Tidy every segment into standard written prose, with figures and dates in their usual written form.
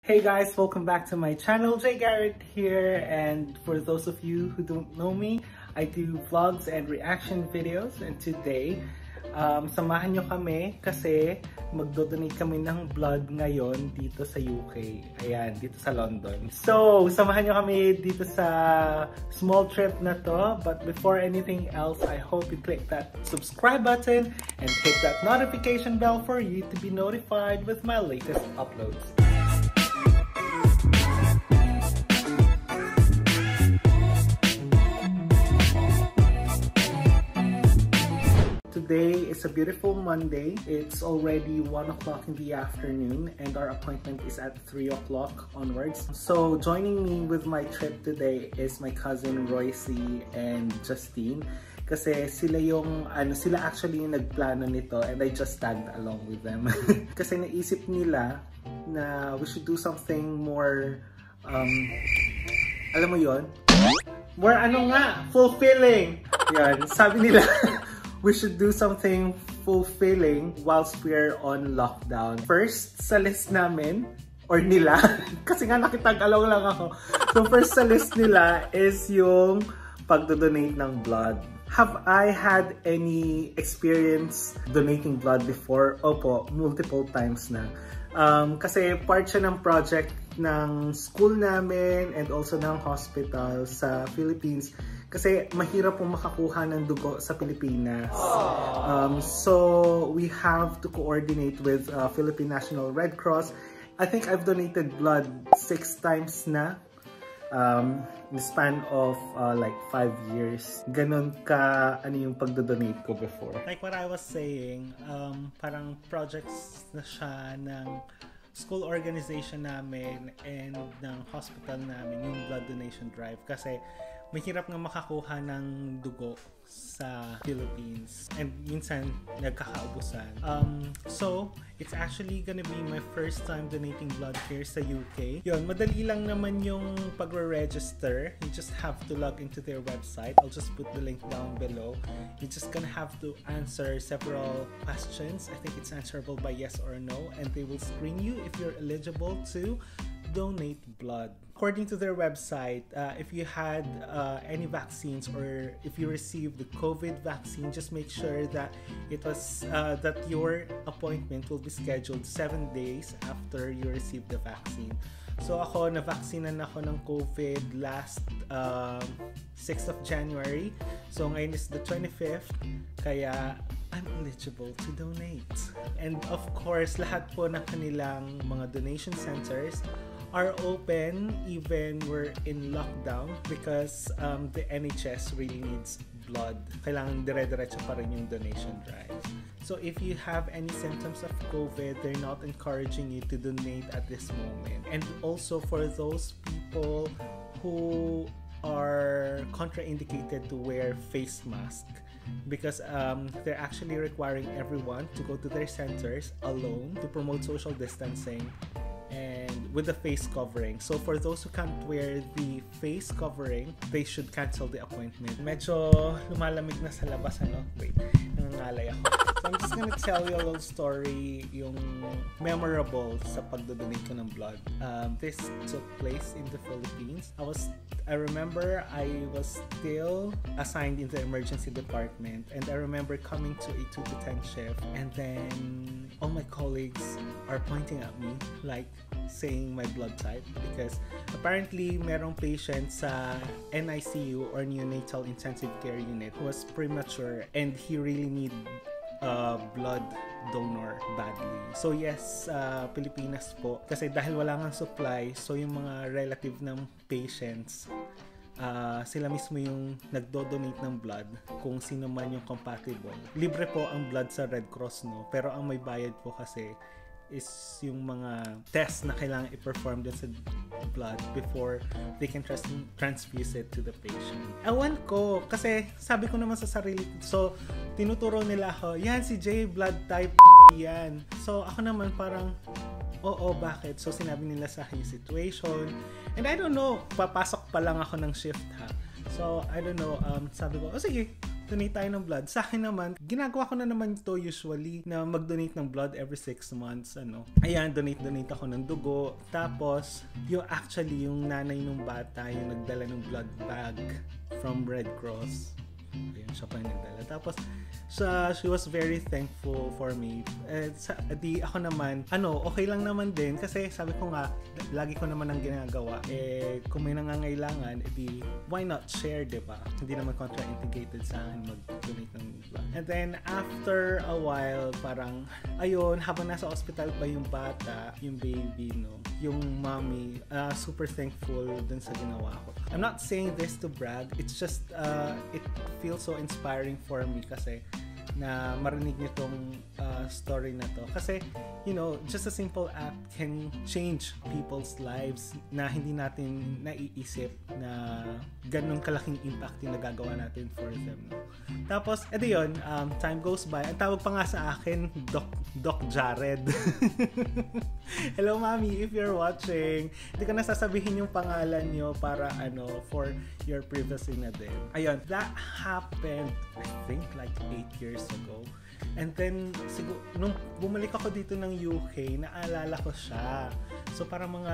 Hey guys, welcome back to my channel. Jhaye here, and for those of you who don't know me, I do vlogs and reaction videos, and today samahan nyo kami kasi magdodonate kami ng blood ngayon dito sa UK. Ayan, dito sa London. So, samahan nyo kami dito sa small trip na to. But before anything else, I hope you click that subscribe button and hit that notification bell for you to be notified with my latest uploads. Today is a beautiful Monday. It's already 1 o'clock in the afternoon and our appointment is at 3 o'clock onwards. So joining me with my trip today is my cousin Royce and Justine. Kasi sila actually yung nagplano nito and I just tagged along with them. Kasi naisip nila na we should do something more, alam mo yon? More fulfilling. Yan, sabi nila. We should do something fulfilling whilst we're on lockdown. First, sa list namin, or nila, kasi nga nakitag-along lang ako. So first sa list nila is yung pagdodonate ng blood. Have I had any experience donating blood before? Opo, multiple times na. Kasi part siya ng project ng school namin and also ng hospital sa Philippines. Kasi mahirap pong makakuha ng dugo sa Pilipinas. So we have to coordinate with Philippine National Red Cross. I think I've donated blood 6 times na in the span of like 5 years. Ganon ka yung pagdodonate ko before. Like what I was saying, parang projects na siya ng school organization namin and ng hospital namin, yung blood donation drive. Kasi mahirap nga makakuha ng dugo sa Philippines and minsan nagkakaubusan. So, it's actually gonna be my first time donating blood here sa UK. Yun, madali lang naman yung pagre-register. You just have to log into their website. I'll just put the link down below. You're just gonna have to answer several questions. I think it's answerable by yes or no, and they will screen you if you're eligible to donate blood. According to their website, if you had any vaccines or if you received the COVID vaccine, just make sure that it was that your appointment will be scheduled 7 days after you receive the vaccine. So ako, na-vaccinan ako ng COVID last 6th of January. So ngayon is the 25th, kaya I'm eligible to donate. And of course, lahat po ng kanilang mga donation centers are open even we're in lockdown because the NHS really needs blood. Kailangan dire-diretso pa rin yung donation drives. So if you have any symptoms of COVID, they're not encouraging you to donate at this moment. And also for those people who are contraindicated to wear face mask, because they're actually requiring everyone to go to their centers alone to promote social distancing and with the face covering. So for those who can't wear the face covering, they should cancel the appointment. Medyo lumalamig na sa labas, Wait, nangangalay ako. So I'm just gonna tell you a little story yung memorable sa pagdodonate ko ng blood. This took place in the Philippines. I remember I was still assigned in the emergency department, and I remember coming to a 2 to 10 shift, and then all my colleagues are pointing at me like saying my blood type, because apparently merong patient sa NICU or neonatal intensive care unit who was premature and he really need blood donor badly. So yes, Pilipinas po, kasi dahil wala ngang supply, so yung mga relative ng patients, sila mismo yung nagdo-donate ng blood kung sino man yung compatible. Libre po ang blood sa Red Cross, pero ang may bayad po kasi is yung mga tests na kailangan i-perform din sa blood before they can transfuse it to the patient. Ewan ko, kasi sabi ko naman sa sarili, so tinuturo nila ako, yan si Jhaye, blood type yan. So ako naman parang, oo, bakit? So sinabi nila sa akin yung situation, and I don't know, papasok pa lang ako ng shift ha. So I don't know, sabi ko, sige, donate tayo ng blood. Sa akin naman, ginagawa ko na naman ito usually na mag-donate ng blood every 6 months. Ayan, donate ako ng dugo. Tapos, yung nanay ng bata, yung nagdala ng blood bag from Red Cross. Ayun, siya pa yung nagdala. Tapos, she was very thankful for me. Di ako naman, okay lang naman din. Kasi sabi ko nga, lagi ko naman ang ginagawa. Kung may nangangailangan, why not share, diba? Hindi naman contraindicated sa akin mag-donate ng blood. And then, after a while, parang, ayun, habang nasa hospital pa yung bata, yung baby, yung mommy, super thankful dun sa ginawa ko. I'm not saying this to brag. It's just, it feels so inspiring for me kasi na marinig niyo tong story na to. Kasi, just a simple act can change people's lives na hindi natin naiisip na ganun kalaking impact yung nagagawa natin for them. Tapos, eto yun, time goes by. Ang tawag pa nga sa akin, Doc Jared. Hello, Mami, if you're watching. Hindi ko na sasabihin yung pangalan nyo para for your privacy na din. Ayun, that happened, I think, like 8 years ago. And then, siguro, nung bumalik ako dito ng UK, naalala ko siya. So, parang mga,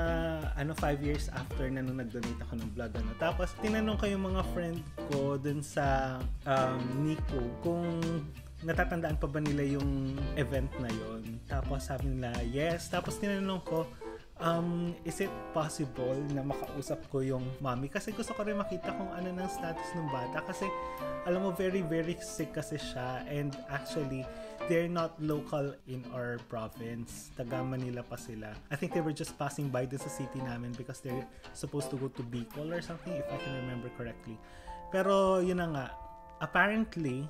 5 years after na nung nag-donate ako ng blood, Tapos, tinanong ko yung mga friend ko dun sa Nico kung natatandaan pa ba nila yung event na yon. Tapos, sabi nila, yes. Tapos, tinanong ko, is it possible na makausap ko yung mommy? Kasi gusto ko rin makita kung ano ng status ng bata. Kasi, alam mo, very, very sick kasi siya. And actually, they're not local in our province. Taga Manila pa sila. I think they were just passing by dun sa city namin because they're supposed to go to Bicol or something, if I can remember correctly. Pero, yun na nga. Apparently,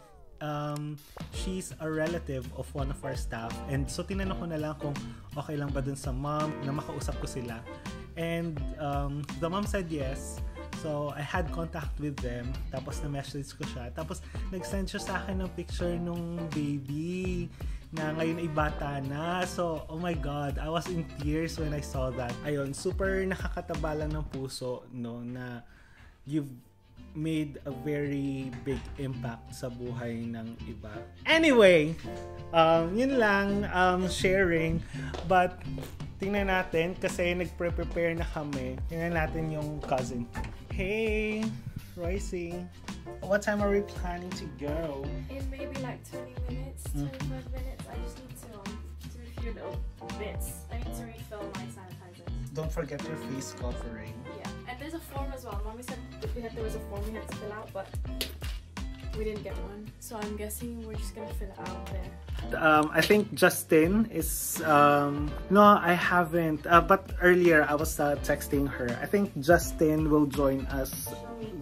she's a relative of one of our staff, and so tinanong ko na lang kung okay lang ba dun sa mom na makausap ko sila, and the mom said yes. So I had contact with them, tapos na-message ko siya, tapos nag-send siya sa akin ng picture nung baby na ngayon ay bata na. So, oh my God, I was in tears when I saw that. Ayun, super nakakataba lang ng puso, na you've made a very big impact sa buhay ng iba. Anyway, yun lang, sharing. But, tingnan natin, kasi nagpre-prepare na kami. Tingnan natin yung cousin. Hey, Royce. What time are we planning to go? In maybe like 20 minutes, 25 minutes. I just need to do a few little bits. I need to refill my sanitizer. Don't forget your face covering. Yeah, and there's a form as well. Mommy said there was a form we had to fill out, but we didn't get one. So I'm guessing we're just gonna fill it out there. I think Justin is, no, I haven't, but earlier I was texting her. I think Justin will join us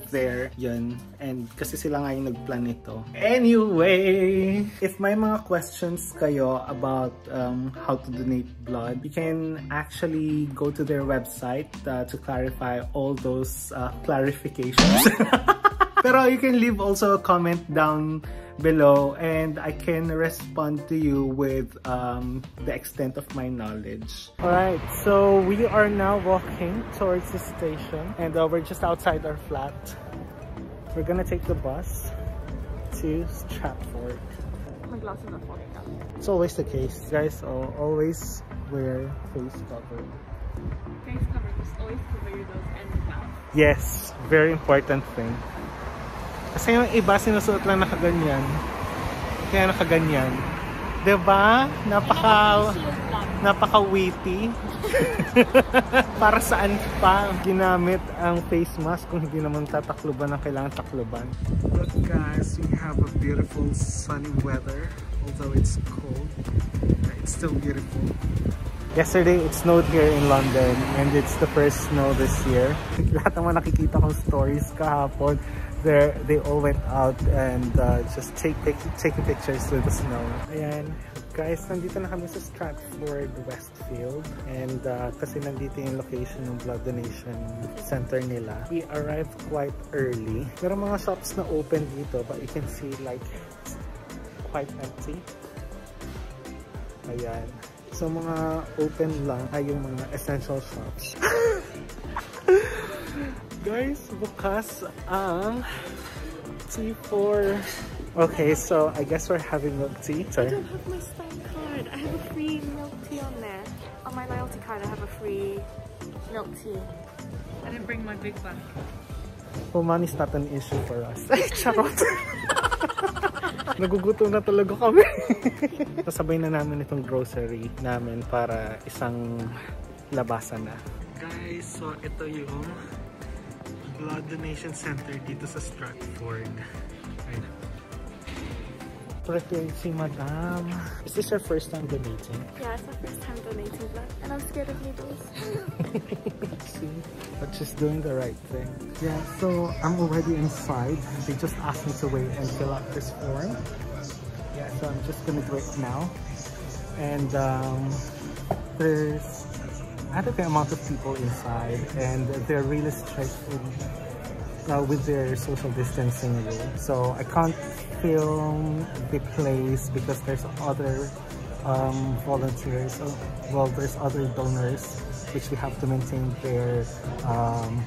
there, yun, and kasi sila nga yung nagplan nito. Anyway, if may mga questions kayo about how to donate blood, you can actually go to their website to clarify all those clarifications. Pero you can leave also a comment down below and I can respond to you with the extent of my knowledge. Alright, so we are now walking towards the station and we're just outside our flat. We're gonna take the bus to Stratford. My glasses are falling down. It's always the case, guys, so always wear face cover. Face cover, just always cover your nose and your mouth. Yes, very important thing. Kasi yung iba sinusuot lang nakaganyan. Kaya nakaganyan. Diba? Napaka-witty. Para saan pa ginamit ang face mask kung hindi naman tatakluban ang kailangan takluban. Look guys, we have a beautiful sunny weather. Although it's cold, it's still beautiful. Yesterday, it snowed here in London and it's the first snow this year. Lahat naman nakikita kong stories kahapon. They all went out and just taking pictures with the snow. Ayan, guys, nandito na kami sa Stratford, Westfield. And kasi nandito yung location ng blood donation center nila. We arrived quite early. Pero mga shops na open dito, but you can see like quite empty. Ayan. So mga open lang ay yung mga essential shops. Guys, bukas ang tea for... Okay, so I guess we're having milk tea. I Sorry. don't have my Stan card. I have a free milk tea on there. On my loyalty card, I have a free milk tea. I didn't bring my big bag. Well, money's not an issue for us. Ay, charot! Nagugutom na talaga kami. Kasabay na namin itong grocery namin para isang labasan na. Guys, so ito yung blood donation center dito sa Stratford. Ayun. Preparing si Madam. Is this your first time donating? Yeah, it's my first time donating blood. And I'm scared of needles. See? But she's doing the right thing. Yeah, so I'm already inside. They just asked me to wait and fill out this form. Yeah, so I'm just gonna do it now. And there's adequate amount of people inside, and they're really strict with their social distancing rule. So I can't film the place because there's other volunteers, well, there's other donors which we have to maintain their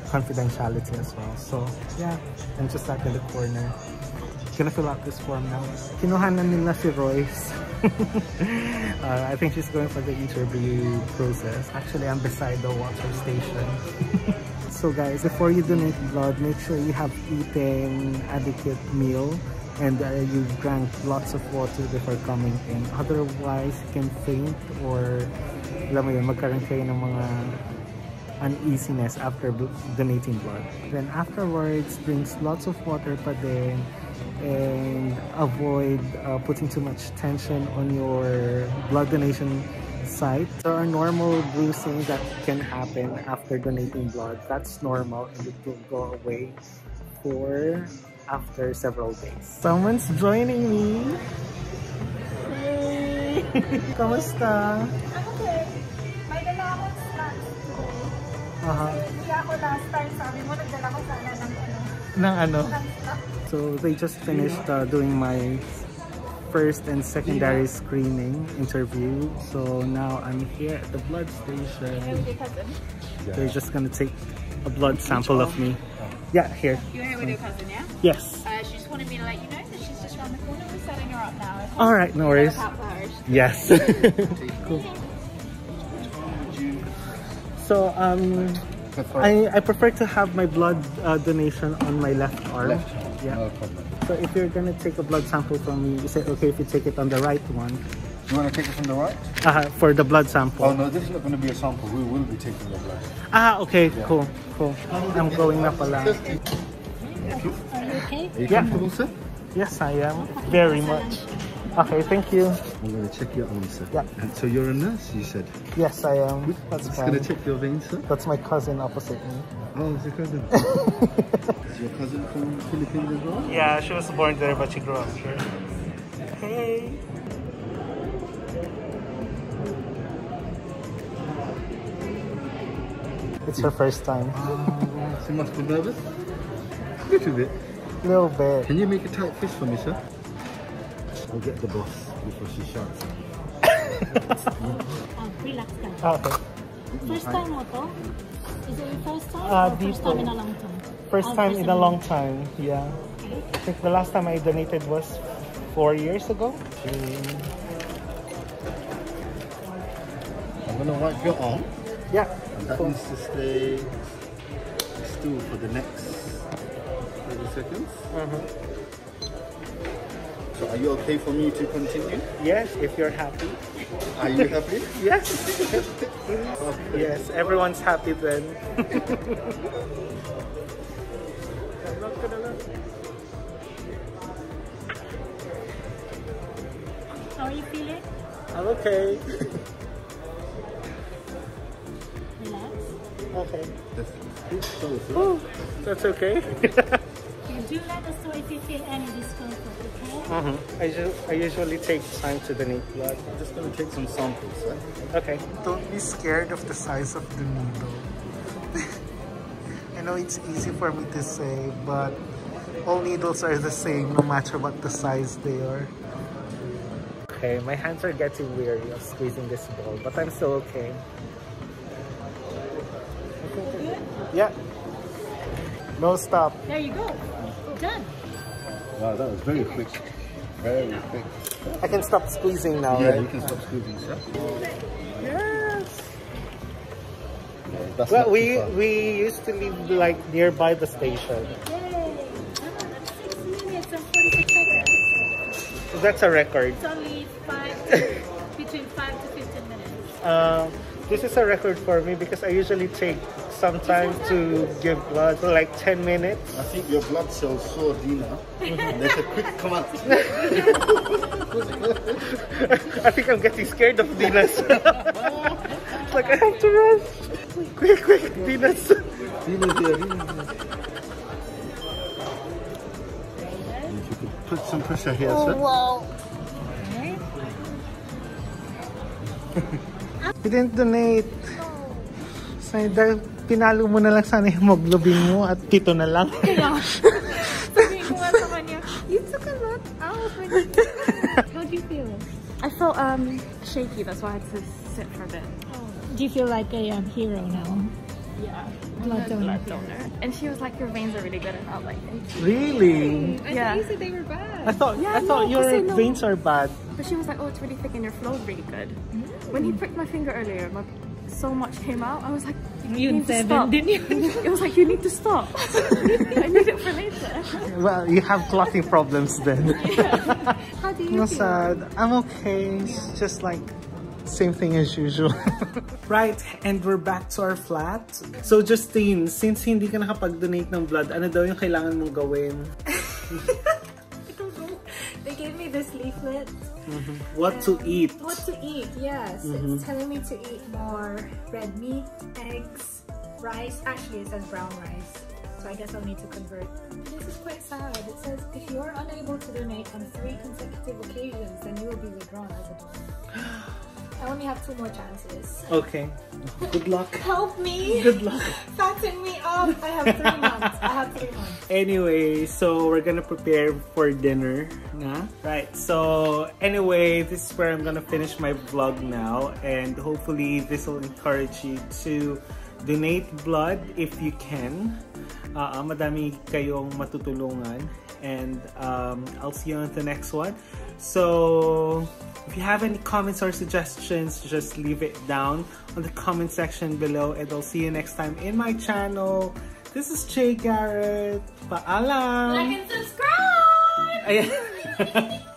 confidentiality as well. So yeah, I'm just sat in the corner. Gonna fill out this form now. Kinuha na nila si Royce. I think she's going for the interview process. Actually, I'm beside the water station. So guys, before you donate blood, make sure you have eaten adequate meal and you drank lots of water before coming in. Otherwise, you can faint or alam mo yun, magkaroon kayo ng mga uneasiness after donating blood. Then afterwards, drink lots of water pa din and avoid putting too much tension on your blood donation site. There are normal bruising that can happen after donating blood. That's normal and it will go away for after several days. Someone's joining me. Hey! Kamusta? I'm okay. May dala akong snacks today. Hindi ako last time, sabi mo, nagdala ko sana ng ano? So they just finished doing my first and secondary screening interview. So now I'm here at the blood station. They're just gonna take a blood sample of me. Yeah, here. You're here with your cousin, yeah? Yes. She just wanted me to let you know that she's just around the corner. We're setting her up now. Okay? Alright, no worries. Yes. Cool. So I prefer to have my blood donation on my left arm. Yeah. No problem. So if you're gonna take a blood sample from me, is it okay if you take it on the right one? You want to take it from the right? For the blood sample. Oh no, this is not going to be a sample. We will be taking your blood. Okay, Yeah. cool. I'm going na pala. Are you okay? Are you Yeah. comfortable, sir? Yes, I am. Very much. Okay, thank you. I'm going to check your arm, sir. Yeah. And so you're a nurse, you said? Yes, I am. That's Just going fine. to check your veins, sir. That's my cousin opposite me. Oh, it's your cousin. Is your cousin from Philippines as well? Yeah, she was born there, but she grew up here. Hey. It's her first time. She must be nervous? A little bit. Little bit. Can you make a tight fist for me, sir? I'll get the boss before she shouts. Relax ka. Okay. First time mo to? Is it your first time or first dito. time in a long time? First time in a long time, yeah. I think the last time I donated was 4 years ago. I'm going to wipe your arm. Yeah. And that needs to stay still for the next 30 seconds. So are you okay for me to continue? Yes, if you're happy. Are you happy? Yes. Yes, everyone's happy then. How are you feeling? I'm okay. Relax. Okay. So, That's okay. You do let us know if you feel any discomfort, okay? I usually take time to donate blood. I'm just going to take some samples, sir. Okay. Don't be scared of the size of the needle. I know it's easy for me to say, but all needles are the same no matter what the size they are. Okay, my hands are getting weary of squeezing this ball, but I'm still okay. Good? Yeah. No stop. There you go. Done. Wow, that was very quick. Very quick. I can stop squeezing now, Yeah, right? you can stop squeezing, sir. Yes! Yeah, that's Well, not too far. we used to live like nearby the station. Yay! 6 minutes and 46 seconds. That's a record. It's only between 5 to 15 minutes. This is a record for me because I usually take some time to give blood, so like 10 minutes. I think your blood cells saw Dina. They said, quick, come on. I think I'm getting scared of Dinas. It's like I have to rush. Quick, quick, Dinas. Dina's here, Dina's here. If you could put some pressure here, sir. Wow! You didn't donate. Say, dahil pinalo mo na lang sana yung hemoglobin mo at 7 na lang. Sabi ko nga sa kanya, you took a lot out. How do you feel? I felt shaky, that's why I had to sit for a bit. Do you feel like a hero now? Yeah. Blood donor. And she was like, your veins are really good, and I was like, thank you. Really? I Yeah. thought you said they were bad. I thought your kasi no. veins are bad. But she was like, oh, it's really thick and your flow's really good. When he pricked my finger earlier, so much came out. I was like, you need to stop. Didn't you? It was like, you need to stop. I need it for later. Well, you have clotting problems then. How do you No feel? sad. I'm okay. It's just like same thing as usual. Right, and we're back to our flat. So Justine, since hindi ka nakapag-donate ng blood, ano daw yung kailangan mong gawin? I don't know. They gave me this leaflet. What to eat? What to eat, yes. It's telling me to eat more red meat, eggs, rice. Actually, it says brown rice. So I guess I'll need to convert. This is quite sad. It says, if you are unable to donate on 3 consecutive occasions, then you will be withdrawn as a donor. I only have 2 more chances. Okay. Good luck. Help me! Good luck. Fatten me up! I have 3 months. I have 3 months. Anyway, so we're gonna prepare for dinner na. Right, so anyway, this is where I'm gonna finish my vlog now, and hopefully this will encourage you to donate blood if you can. Madami kayong matutulungan, and I'll see you on the next one. So if you have any comments or suggestions, just leave it down on the comment section below, and I'll see you next time in my channel. This is Jhaye Garrett. Paalam! Like and subscribe! Ayan.